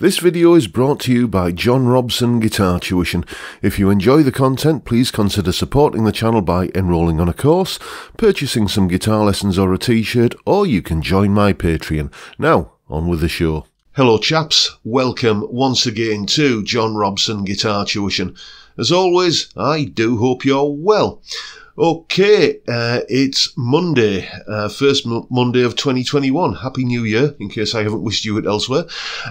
This video is brought to you by John Robson Guitar Tuition. If you enjoy the content, please consider supporting the channel by enrolling on a course, purchasing some guitar lessons or a t-shirt, or you can join my Patreon. Now, on with the show. Hello chaps, welcome once again to John Robson Guitar Tuition. As always, I do hope you're well. Okay, it's Monday, first Monday of 2021. Happy New Year, in case I haven't wished you it elsewhere.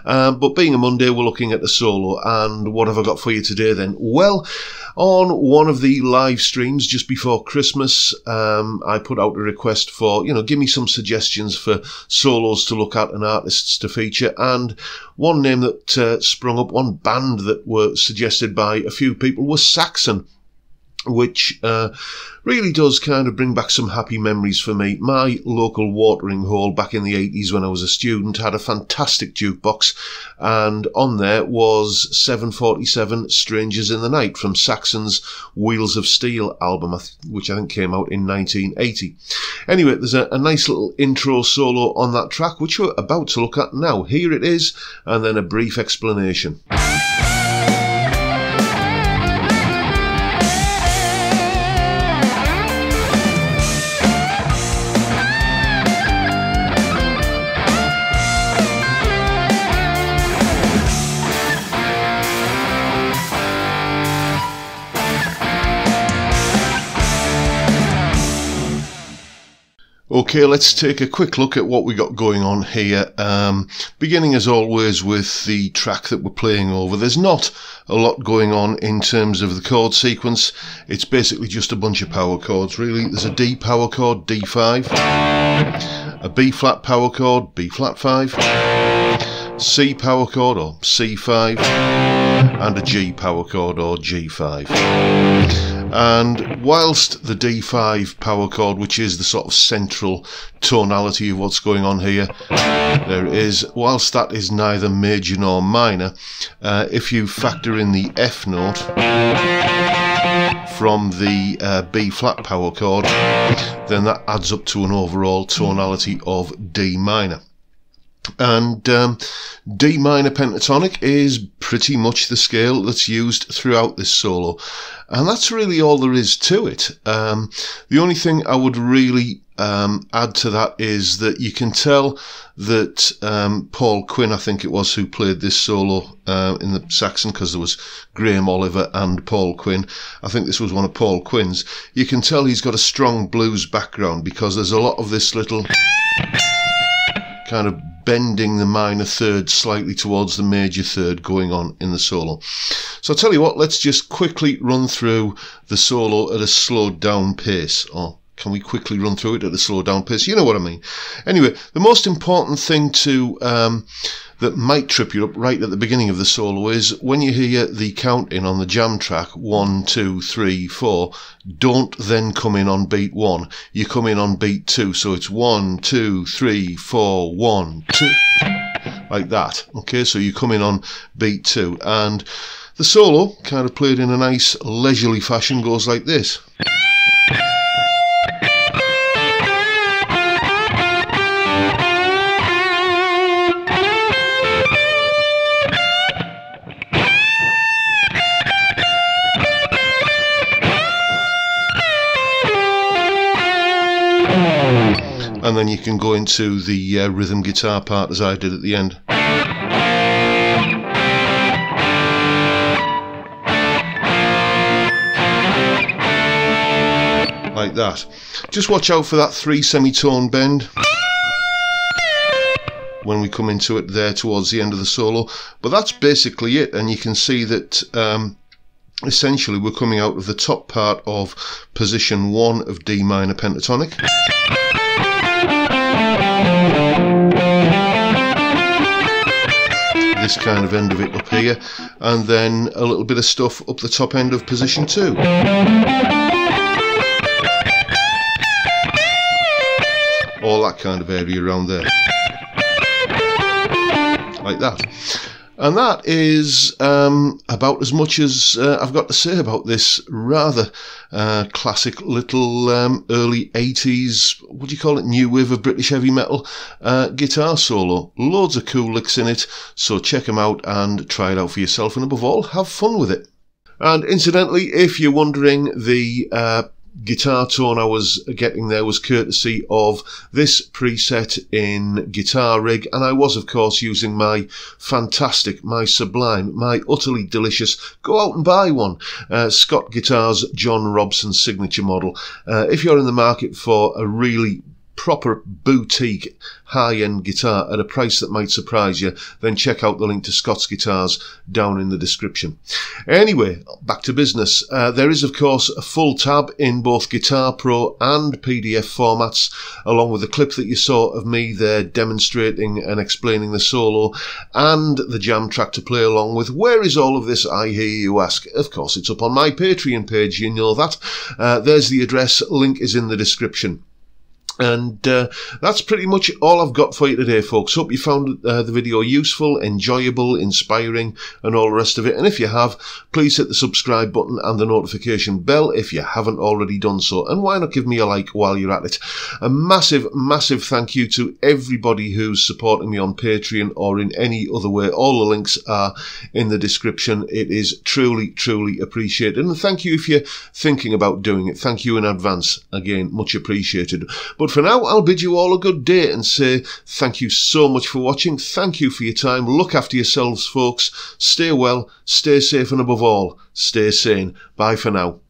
But being a Monday, we're looking at the solo, and what have I got for you today then? Well, on one of the live streams just before Christmas, I put out a request for, give me some suggestions for solos to look at and artists to feature, and one name that sprung up, one band that were suggested by a few people was Saxon, which really does kind of bring back some happy memories for me. My local watering hole back in the 80s when I was a student had a fantastic jukebox, and on there was 747 Strangers in the Night from Saxon's Wheels of Steel album, which I think came out in 1980. Anyway, there's a nice little intro solo on that track, which we're about to look at now. Here it is, and then a brief explanation. Okay, let's take a quick look at what we got going on here. Beginning as always with the track that we're playing over. There's not a lot going on in terms of the chord sequence. It's basically just a bunch of power chords, really. There's a D power chord, D5, a B flat power chord, B flat 5, C power chord or C5, and a G power chord or G5. And whilst the D5 power chord, which is the sort of central tonality of what's going on here, there it is, whilst that is neither major nor minor, if you factor in the F note from the B flat power chord, then that adds up to an overall tonality of D minor. And D minor pentatonic is pretty much the scale that's used throughout this solo, and that's really all there is to it. The only thing I would really add to that is that you can tell that Paul Quinn, I think it was, who played this solo in the Saxon, because there was Graham Oliver and Paul Quinn. I think this was one of Paul Quinn's. You can tell he's got a strong blues background, because there's a lot of this little kind of bending the minor third slightly towards the major third going on in the solo. So I'll tell you what, let's just quickly run through the solo at a slowed down pace. Or can we quickly run through it at a slowed down pace? You know what I mean. Anyway, the most important thing to that might trip you up right at the beginning of the solo is when you hear the count in on the jam track, 1, 2, 3, 4, don't then come in on beat 1. You come in on beat 2. So it's 1, 2, 3, 4, 1, 2, like that. Okay, so you come in on beat 2. And the solo, kind of played in a nice leisurely fashion, goes like this. And then you can go into the rhythm guitar part as I did at the end. Like that. Just watch out for that 3 semitone bend when we come into it there towards the end of the solo. But that's basically it, and you can see that essentially we're coming out of the top part of position 1 of D minor pentatonic. This kind of end of it up here, and then a little bit of stuff up the top end of position 2. All that kind of area around there. Like that. And that is about as much as I've got to say about this rather classic little early 80s, what do you call it, new wave of British heavy metal guitar solo. Loads of cool licks in it, so check them out and try it out for yourself, and above all, have fun with it. And incidentally, if you're wondering, the guitar tone I was getting there was courtesy of this preset in Guitar Rig, and I was of course using my fantastic, my sublime, my utterly delicious, go out and buy one, Scott Guitars John Robson signature model. If you're in the market for a really proper boutique high-end guitar at a price that might surprise you, then check out the link to Scott's Guitars down in the description. Anyway, back to business. There is of course a full tab in both Guitar Pro and PDF formats, along with the clip that you saw of me there demonstrating and explaining the solo and the jam track to play along with. Where is all of this, I hear you ask? Of course it's up on my Patreon page, you know that. There's the address, link is in the description. And that's pretty much all I've got for you today, folks. Hope you found the video useful, enjoyable, inspiring, and all the rest of it. And if you have, please hit the subscribe button and the notification bell if you haven't already done so. And why not give me a like while you're at it? A massive, massive thank you to everybody who's supporting me on Patreon or in any other way. All the links are in the description. It is truly, truly appreciated. And thank you if you're thinking about doing it. Thank you in advance. Again, much appreciated. But for now, I'll bid you all a good day and say thank you so much for watching. Thank you for your time. Look after yourselves, folks. Stay well, stay safe, and above all, stay sane. Bye for now.